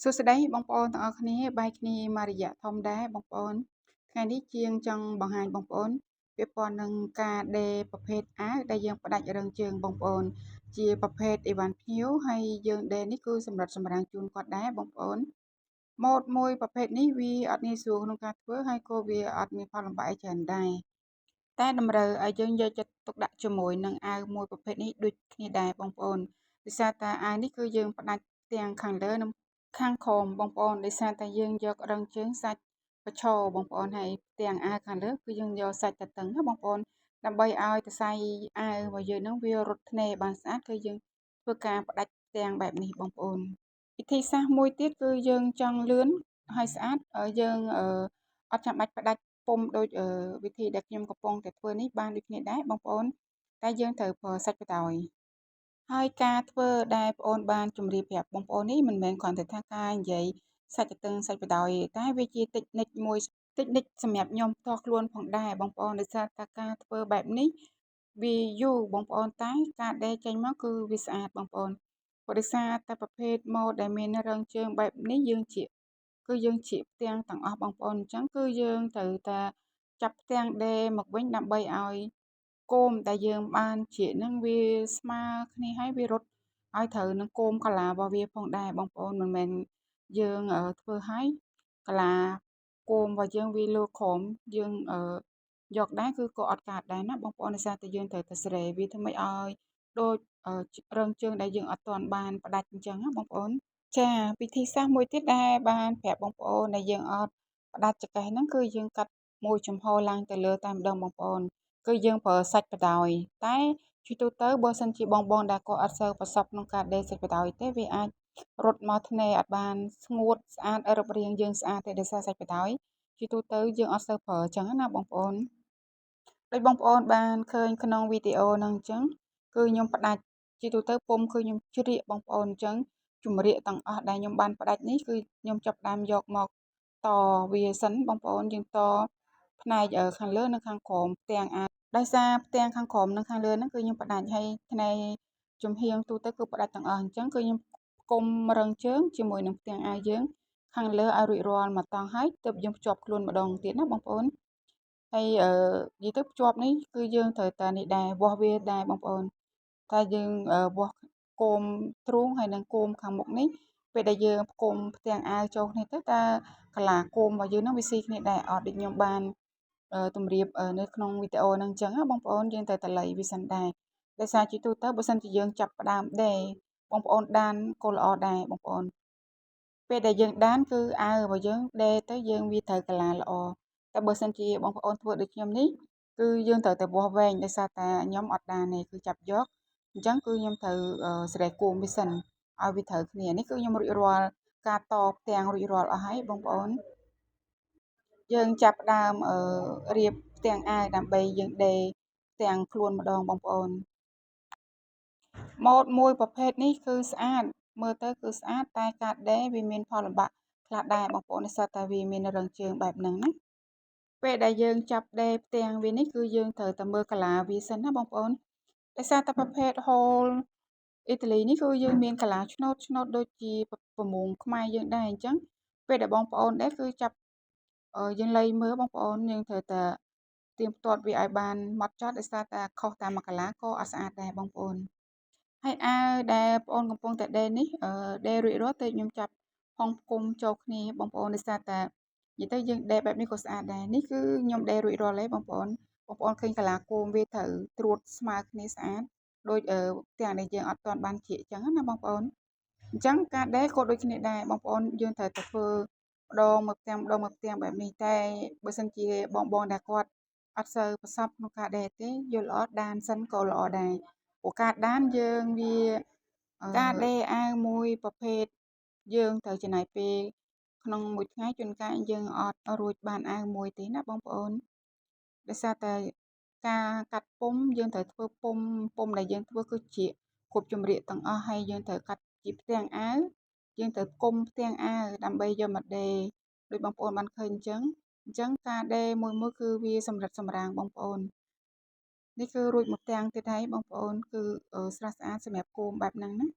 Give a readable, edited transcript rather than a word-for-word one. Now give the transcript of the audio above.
សួស្តីបងប្អូនទាំងអស់គ្នាបែកគ្នាមករយៈធំដែរបងប្អូនថ្ងៃនេះជាងចង់បង្ហាញបងប្អូនពាក់ព័ន្ធនឹងការដេរប្រភេទអាវដែលយើងផ្ដាច់រឹងជើងបងប្អូនជាប្រភេទអីវ៉ាន់ភ្ញៀវហើយយើងដេរនេះគឺសម្រាប់សម្រាំងជូនគាត់ដែរបងប្អូនម៉ូដមួយប្រភេទនេះវាអត់ងាយស្រួលក្នុងការធ្វើហើយក៏វាអត់មានផលលំបាកច្រើនដែរតែតម្រូវឲ្យយើងយកចិត្តទុកដាក់ជាមួយនឹងអាវមួយប្រភេទនេះដូចគ្នាដែរបងប្អូនដោយសារតែអាវនេះគឺយើងផ្ដាច់ទាំងខាងលើនិងខាងក្រោមបងប្អូនដោយសារតែយើងយករឹងជើងសាច់កញ្ឈរបងប្អូនហើយទាំងអាវខាងលើគឺយើងយកសាច់តឹងណាបងប្អូនដើម្បីឲ្យសរសៃអាវរបស់យើងនឹងវារត់ធ្នេរបានស្អាតគឺយើងធ្វើការផ្ដាច់ទាំងបែបនេះបងប្អូនវិធីសាស្ត្រមួយទៀតគឺយើងចង់លឿនហើយស្អាតយើងអត់ចាំបាច់ផ្ដាច់ពុំដូចវិធីដែលខ្ញុំកំពុងតែធ្វើនេះបានដូចគ្នាដែរបងប្អូនតែយើងត្រូវប្រើសាច់បដ ாய் ហើយការធ្វើដែលបងអូនបានជម្រាបប្រាប់បងប្អូននេះមិនមែនគ្រាន់តែថាការនិយាយសាច់តឹងសាច់បដ ாய் តែវាជាតិចនិចមួយតិចនិចសម្រាប់ខ្ញុំផ្ទាល់ខ្លួនផងដែរបងប្អូនដោយសារតែការធ្វើបែបនេះវាយូរបងប្អូនតែការដេរចេញមកគឺវាស្អាតបងប្អូនព្រោះដោយសារតែប្រភេទម៉ូដដែលមានរឹងជើងបែបនេះយើងជាផ្ទាំងទាំងអស់បងប្អូនអញ្ចឹងគឺយើងត្រូវតែចាប់ផ្ទាំងដេរមកវិញដើម្បីឲ្យគោមដែលយើងបានជ្រៀកហ្នឹងវាស្មើគ្នាហើយវារត់ឲ្យត្រូវនឹងគោមកាឡារបស់វាផងដែរបងប្អូនមិនមែនយើងធ្វើឲ្យកាឡាគោមរបស់យើងវាលើក្រោមយើងយកដែរគឺក៏អត់កើតដែរណាបងប្អូនដោយសារតែយើងត្រូវតែសេរីវាធ្វើម៉េចឲ្យដូចរឹងជើងដែលយើងអត់ទាន់បានផ្ដាច់អញ្ចឹងណាបងប្អូនចាវិធីសាស្ត្រមួយទៀតដែលបានប្រាប់បងប្អូនដែលយើងអត់ផ្ដាច់ចង្កេះហ្នឹងគឺយើងកាត់មួយចំហឡើងទៅលើតែម្ដងបងប្អូនគឺយើងប្រើសាច់បដ ாய் តែជាទូទៅបើសិនជាបងដែលគាត់អត់សូវប្រសពក្នុងការដេរសាច់បដ ாய் ទេវាអាចរត់មកធ្នេរអត់បានស្ងួតស្អាតរឹបរាងយើងស្អាតទេដោយសារសាច់បដ ாய் ជាទូទៅយើងអត់សូវប្រើអញ្ចឹងណាបងប្អូនដូចបងប្អូនបានឃើញក្នុងវីដេអូហ្នឹងអញ្ចឹងគឺខ្ញុំផ្ដាច់ជាទូទៅពុំគឺខ្ញុំជ្រៀកបងប្អូនអញ្ចឹងជំរាកទាំងអស់ដែលខ្ញុំបានផ្ដាច់នេះគឺខ្ញុំចាប់ផ្ដើមយកមកតវាសិនបងប្អូនយើងតផ្នែកខាងលើនិងខាងក្រោមផ្ទាំងអាដោយសារផ្ទាំងខាងក្រោមនិងខាងលើហ្នឹងគឺខ្ញុំផ្ដាច់ឲ្យផ្នែកចំហៀងទូទៅគឺផ្ដាច់ទាំងអស់អញ្ចឹងគឺខ្ញុំគុំរឹងជើងជាមួយនឹងផ្ទាំងអាវយើងខាងលើឲ្យរួចរាល់មកតង់ហើយទើបយើងភ្ជាប់ខ្លួនម្ដងទៀតណាបងប្អូនហើយនិយាយទៅភ្ជាប់នេះគឺយើងត្រូវតែនេះដែរវាស់វាដែរបងប្អូនតែយើងវាស់គោមទ្រូងហើយនិងគោមខាងមុខនេះពេលដែលយើងផ្គុំផ្ទាំងអាវចូលគ្នាទៅតើកាឡាគោមរបស់យើងនឹងវាស៊ីគ្នាដែរអត់ដូចខ្ញុំបានទម្រាបនៅក្នុងវីដេអូហ្នឹងអញ្ចឹងណាបងប្អូនយើងត្រូវតែលៃវាសិនដែរដោយសារជាទូទៅបើសិនជាយើងចាប់ផ្ដើមដេរបងប្អូនដានក៏ល្អដែរបងប្អូនពេលដែលយើងដានគឺអាវរបស់យើងដេរទៅយើងវាត្រូវកាឡាល្អតែបើសិនជាបងប្អូនធ្វើដូចខ្ញុំនេះគឺយើងត្រូវតែវាស់វែងដោយសារតែខ្ញុំអត់ដានទេគឺចាប់យកអញ្ចឹងគឺខ្ញុំត្រូវស្រេះគោមវាសិនឲ្យវាត្រូវគ្នានេះគឺខ្ញុំរួចរាល់ការតផ្ទាំងរួចរាល់អស់ហើយបងប្អូនយើងចាប់ផ្ដើមរៀបផ្ទាំងអាវដើម្បីយើងដេរផ្ទាំងខ្លួនម្ដងបងប្អូនម៉ូដមួយប្រភេទនេះគឺស្អាតមើលទៅគឺស្អាតតែការដេរវាមានផលលំបាកខ្លះដែរបងប្អូនដោយសារតែវាមានរឹងជើងបែបហ្នឹងណាពេលដែលយើងចាប់ដេរផ្ទាំងវានេះគឺយើងត្រូវតែមើលកាឡាវាសិនណាបងប្អូនដោយសារតែប្រភេទហូលអ៊ីតាលីនេះគឺយើងមានកាឡាឆ្នោតដូចជាប្រមូងខ្មែរយើងដែរអញ្ចឹងពេលដែលបងប្អូនដេរគឺចាប់យើងលៃមើលបងប្អូនយើងត្រូវតែទៀងទាត់វាឲ្យបានម៉ត់ចត់ដោយសារតែខុសតាមមួយកាឡាក៏អត់ស្អាតដែរបងប្អូនហើយអាវដែលបងប្អូនកំពុងតែដេរនេះដេររួចរាល់ទើបខ្ញុំចាប់ហុងផ្គុំចូលគ្នាបងប្អូនដោយសារតែនិយាយទៅយើងដេរបែបនេះក៏ស្អាតដែរនេះគឺខ្ញុំដេររួចរាល់ហើយបងប្អូនឃើញកាឡាគោមវាត្រូវត្រួតស្មើគ្នាស្អាតដូចទាំងដែលយើងអត់ទាន់បានជ្រៀកអញ្ចឹងណាបងប្អូនអញ្ចឹងការដេរក៏ដូចគ្នាដែរបងប្អូនយើងត្រូវតែធ្វើម្ដងមកផ្ទាំងបែបនេះតែបើសិនជាបងដែលគាត់អត់សូវប្រសពក្នុងការដេរទេយល់ល្អដានសិនក៏ល្អដែរព្រោះការដានយើងវាការដេរអាវមួយប្រភេទយើងត្រូវចំណាយពេលក្នុងមួយថ្ងៃជួនកាលយើងអត់រួចបានអាវមួយទេណាបងប្អូនដោយសារតែការកាត់ពុម្ពយើងត្រូវធ្វើពុម្ពដែលយើងធ្វើគឺជាគ្រប់ចម្រៀកទាំងអស់ហើយយើងត្រូវកាត់ជាផ្ទាំងអាវយើងត្រូវគុំផ្ទាំងអាវដើម្បីយកមកដេរដោយបងប្អូនបានឃើញអញ្ចឹងការដេរមួយគឺវាសម្រិតសម្រាំងបងប្អូននេះគឺរួចមួយផ្ទាំងទៀតហើយបងប្អូនគឺស្រស់ស្អាតសម្រាប់គោមបែបហ្នឹងណា